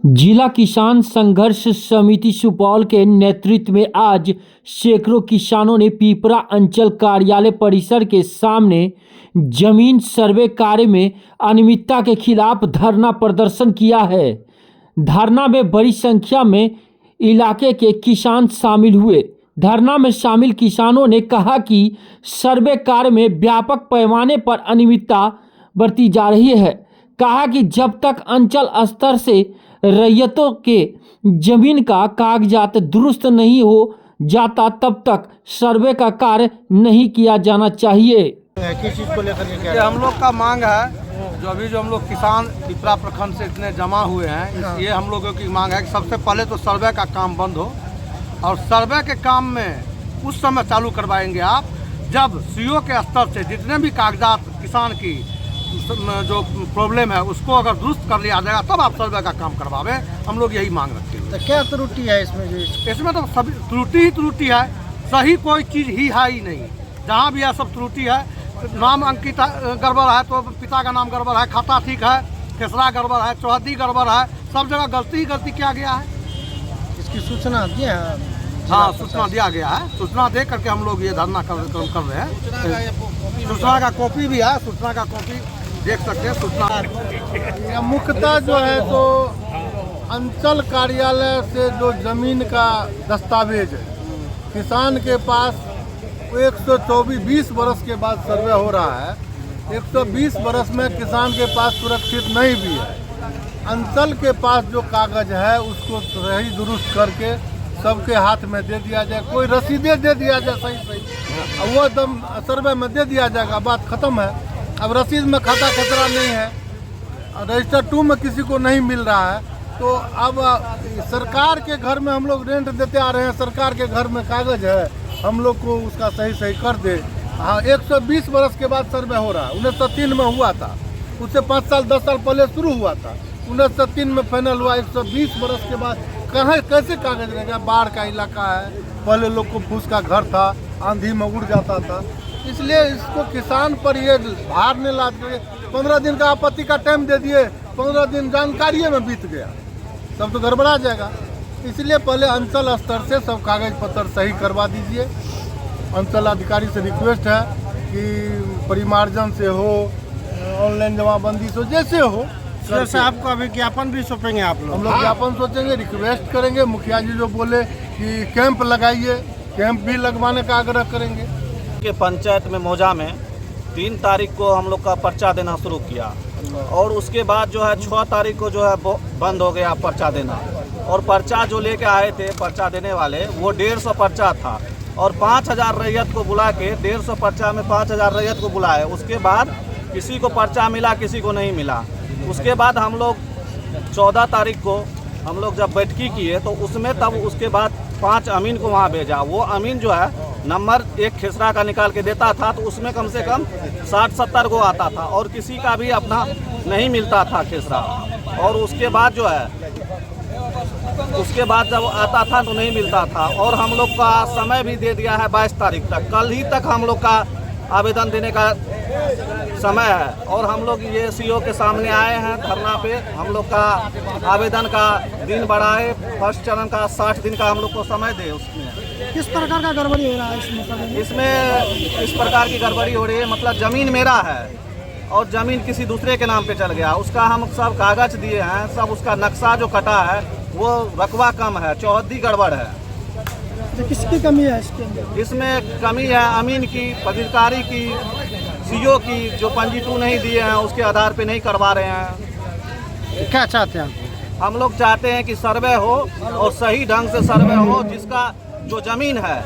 जिला किसान संघर्ष समिति सुपौल के नेतृत्व में आज सैकड़ों किसानों ने पिपरा अंचल कार्यालय परिसर के सामने जमीन सर्वे कार्य में अनियमितता के खिलाफ धरना प्रदर्शन किया है। धरना में बड़ी संख्या में इलाके के किसान शामिल हुए। धरना में शामिल किसानों ने कहा कि सर्वे कार्य में व्यापक पैमाने पर अनियमितता बरती जा रही है। कहा कि जब तक अंचल स्तर से रैयतों के जमीन का कागजात दुरुस्त नहीं हो जाता तब तक सर्वे का कार्य नहीं किया जाना चाहिए। किस चीज़ को लेकर के हम लोग का मांग है, जो हम लोग किसान पिपरा प्रखंड से इतने जमा हुए हैं, ये हम लोगों की मांग है कि सबसे पहले तो सर्वे का काम बंद हो और सर्वे के काम में उस समय चालू करवाएंगे आप जब सीओ के स्तर से जितने भी कागजात किसान की जो प्रॉब्लम है उसको अगर दुरुस्त कर लिया जाएगा तब आप सर्वे का काम करवावे। हम लोग यही मांग रखते हैं। तो क्या त्रुटि है इसमें? इसमें तो सभी त्रुटि ही त्रुटि है, सही कोई चीज़ ही है ही नहीं। जहाँ भी है सब त्रुटि है। नाम अंकित गड़बड़ है तो पिता का नाम गड़बड़ है, खाता ठीक है, खेसरा गड़बड़ है, चौहद्दी गड़बड़ है, सब जगह गलती ही गलती किया गया है। इसकी सूचना दिया है? हाँ, सूचना दिया गया है। सूचना दे करके हम लोग ये धरना कार्यक्रम कर रहे हैं। सूचना का कॉपी भी है, सूचना का कॉपी देख सकते हैं। सूचना मुख्यतः जो है तो अंचल कार्यालय से जो जमीन का दस्तावेज है किसान के पास 124 वर्ष के बाद सर्वे हो रहा है। 120 वर्ष में किसान के पास सुरक्षित नहीं भी है। अंचल के पास जो कागज है उसको सही दुरुस्त करके सबके हाथ में दे दिया जाए, कोई रसीदें दे दिया जाए सही वो एकदम सर्वे में दे दिया जाएगा, बात खत्म है। अब रसीद में खाता खतरा नहीं है, रजिस्टर 2 में किसी को नहीं मिल रहा है, तो अब सरकार के घर में हम लोग रेंट देते आ रहे हैं, सरकार के घर में कागज है, हम लोग को उसका सही कर दे। हाँ, 120 वर्ष के बाद सर्वे हो रहा है। 1903 में हुआ था, उससे 5 साल 10 साल पहले शुरू हुआ था, 1903 में फाइनल हुआ। 120 वर्ष के बाद कहाँ कैसे कागज रहेगा? बाढ़ का इलाका है, पहले लोग को फूस का घर था, आंधी में उड़ जाता था, इसलिए इसको किसान पर ये भार नहीं लाते। 15 दिन का आपत्ति का टाइम दे दिए, 15 दिन जानकारी में बीत गया, सब तो गड़बड़ा जाएगा। इसलिए पहले अंचल स्तर से सब कागज पत्र सही करवा दीजिए। अंचल अधिकारी से रिक्वेस्ट है कि परिमार्जन से हो, ऑनलाइन जमाबंदी से जैसे हो। सर साहब को अभी ज्ञापन भी सौंपेंगे आप लोग? हम लोग ज्ञापन सोचेंगे, रिक्वेस्ट करेंगे। मुखिया जी जो बोले कि कैंप लगाइए, कैंप भी लगवाने का आग्रह करेंगे। के पंचायत में मौजा में 3 तारीख को हम लोग का पर्चा देना शुरू किया और उसके बाद जो है 6 तारीख को जो है बंद हो गया पर्चा देना। और पर्चा जो लेके आए थे पर्चा देने वाले वो 150 पर्चा था और 5000 रैयत को बुला के 150 पर्चा में 5000 रैयत को बुलाए। उसके बाद किसी को पर्चा मिला, किसी को नहीं मिला। उसके बाद हम लोग 14 तारीख को हम लोग जब बैठकी किए तो उसमें तब उसके बाद 5 अमीन को वहाँ भेजा। वो अमीन जो है नंबर 1 खेसरा का निकाल के देता था तो उसमें कम से कम 60-70 को आता था और किसी का भी अपना नहीं मिलता था खेसरा। और उसके बाद जो है उसके बाद जब आता था तो नहीं मिलता था। और हम लोग का समय भी दे दिया है 22 तारीख तक, कल ही तक हम लोग का आवेदन देने का समय है। और हम लोग ये सीओ के सामने आए हैं धरना पे। हम लोग का आवेदन का दिन बढ़ाए, फर्स्ट चरण का 60 दिन का हम लोग को समय दे। उसमें किस प्रकार का गड़बड़ी हो रहा है इसमें इस प्रकार की गड़बड़ी हो रही है, मतलब ज़मीन मेरा है और ज़मीन किसी दूसरे के नाम पे चल गया। उसका हम सब कागज दिए हैं, सब उसका नक्शा जो कटा है वो रकबा कम है, चौहद्दी गड़बड़ है। तो किसकी कमी है इसके अंदर? इसमें कमी है अमीन की, पदाधिकारी की, सीओ की, जो पंजी 2 नहीं दिए हैं उसके आधार पे नहीं करवा रहे हैं। क्या चाहते हैं हम लोग चाहते हैं कि सर्वे हो और सही ढंग से सर्वे हो। जिसका जो ज़मीन है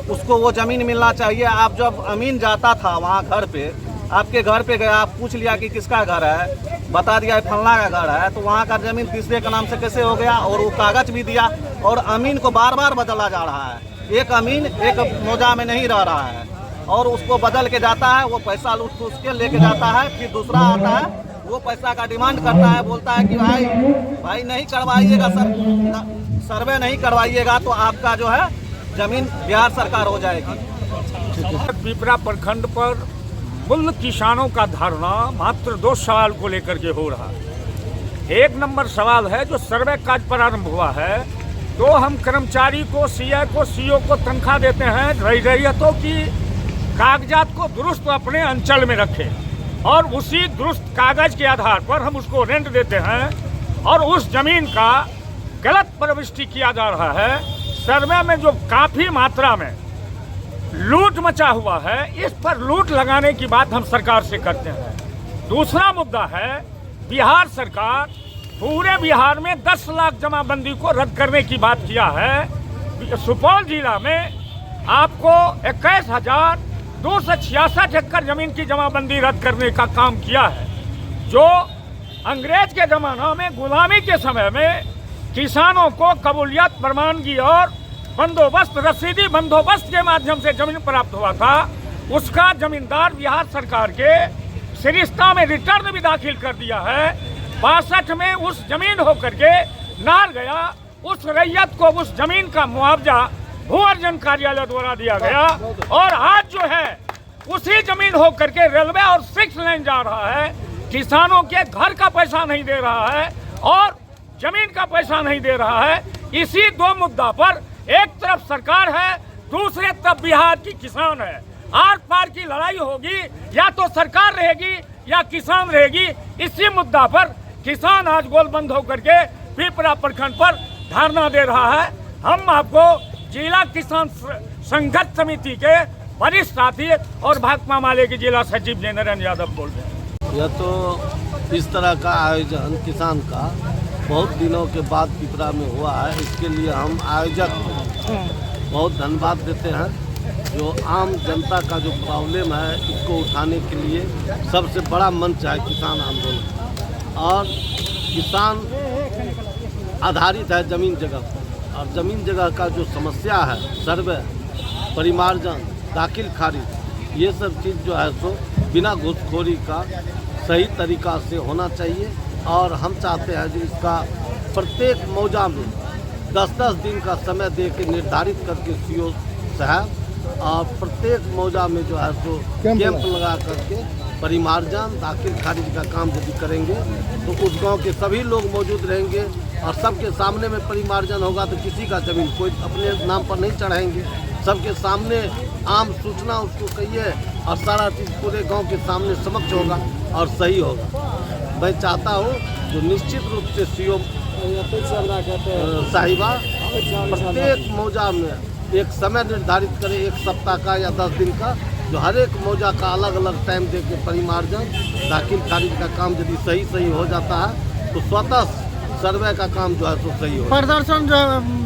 उसको वो ज़मीन मिलना चाहिए। आप जब अमीन जाता था वहाँ घर पे, आपके घर पे गया, आप पूछ लिया कि किसका घर है, बता दिया फलना का घर है, तो वहाँ का ज़मीन तीसरे का नाम से कैसे हो गया? और वो कागज भी दिया और अमीन को बार बार बदला जा रहा है। एक अमीन एक मौजा में नहीं रह रहा है और उसको बदल के जाता है, वो पैसा लूट फूस के लेके जाता है। फिर दूसरा आता है, वो पैसा का डिमांड करता है, बोलता है कि भाई नहीं करवाइएगा सर, सर्वे नहीं करवाइएगा तो आपका जो है ज़मीन बिहार सरकार हो जाएगी। पिपरा प्रखंड पर मूल किसानों का धरना मात्र 2 साल को लेकर के हो रहा है। एक नंबर सवाल है जो सर्वे कार्य प्रारंभ हुआ है, तो हम कर्मचारी को, सीए को, सीओ को तनख्वाह देते हैं, रैयतों की कागजात को दुरुस्त अपने अंचल में रखें और उसी दुरुस्त कागज के आधार पर हम उसको रेंट देते हैं और उस जमीन का गलत प्रविष्टि किया जा रहा है। सर्वे में जो काफ़ी मात्रा में लूट मचा हुआ है, इस पर लूट लगाने की बात हम सरकार से करते हैं। दूसरा मुद्दा है, बिहार सरकार पूरे बिहार में 10 लाख जमाबंदी को रद्द करने की बात किया है। सुपौल जिला में आपको 21,266 एकड़ जमीन की जमाबंदी रद्द करने का काम किया है, जो अंग्रेज के ज़माना में गुलामी के समय में किसानों को कबूलियत, प्रमाणगी और बंदोबस्त, रसीदी बंदोबस्त के माध्यम से जमीन प्राप्त हुआ था। उसका जमींदार बिहार सरकार के सरिस्ता में रिटर्न भी दाखिल कर दिया है। 62 में उस जमीन होकर के नार गया, उस रैयत को उस जमीन का मुआवजा भू अर्जन कार्यालय द्वारा दिया गया और आज जो है उसी जमीन होकर के रेलवे और 6 लाइन जा रहा है। किसानों के घर का पैसा नहीं दे रहा है और जमीन का पैसा नहीं दे रहा है। इसी दो मुद्दा पर एक तरफ सरकार है, दूसरे तरफ बिहार की किसान है। आर पार की लड़ाई होगी, या तो सरकार रहेगी या किसान रहेगी। इसी मुद्दा पर किसान आज गोलबंद होकर के पिपरा प्रखंड पर धरना दे रहा है। हम आपको जिला किसान संघर्ष समिति के वरिष्ठ साथी और भाकपा माले के जिला सचिव जय नारायण यादव बोल रहे हैं। यह तो इस तरह का आयोजन किसान का बहुत दिनों के बाद पिपरा में हुआ है। इसके लिए हम आयोजक को बहुत धन्यवाद देते हैं, जो आम जनता का जो प्रॉब्लम है इसको उठाने के लिए सबसे बड़ा मंच है किसान आंदोलन। और किसान आधारित है ज़मीन जगह पर, और ज़मीन जगह का जो समस्या है, सर्वे, परिमार्जन, दाखिल खारिज, ये सब चीज़ जो है सो बिना घूसखोरी का सही तरीका से होना चाहिए। और हम चाहते हैं कि इसका प्रत्येक मौजा में 10-10 दिन का समय दे के निर्धारित करके सीओ साहब और प्रत्येक मौजा में जो है सो कैंप लगा करके परिमार्जन, दाखिल खारिज का काम यदि करेंगे तो उस गांव के सभी लोग मौजूद रहेंगे और सबके सामने में परिमार्जन होगा तो किसी का ज़मीन कोई अपने नाम पर नहीं चढ़ाएंगे। सबके सामने आम सूचना उसको कहिए और सारा चीज़ पूरे गांव के सामने समक्ष होगा और सही होगा। मैं चाहता हूँ जो निश्चित रूप से सीओ साहिबा प्रत्येक मौजा में एक समय निर्धारित करे, 1 सप्ताह का या 10 दिन का, जो हर एक मौजा का अलग अलग टाइम दे के परिमार्जन, दाखिल खारिज का काम यदि सही हो जाता है तो स्वतः सर्वे का काम जो है तो सही हो। प्रदर्शन जो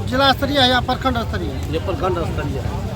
जिला स्तरीय है या प्रखंड स्तरीय है? ये प्रखंड स्तरीय है।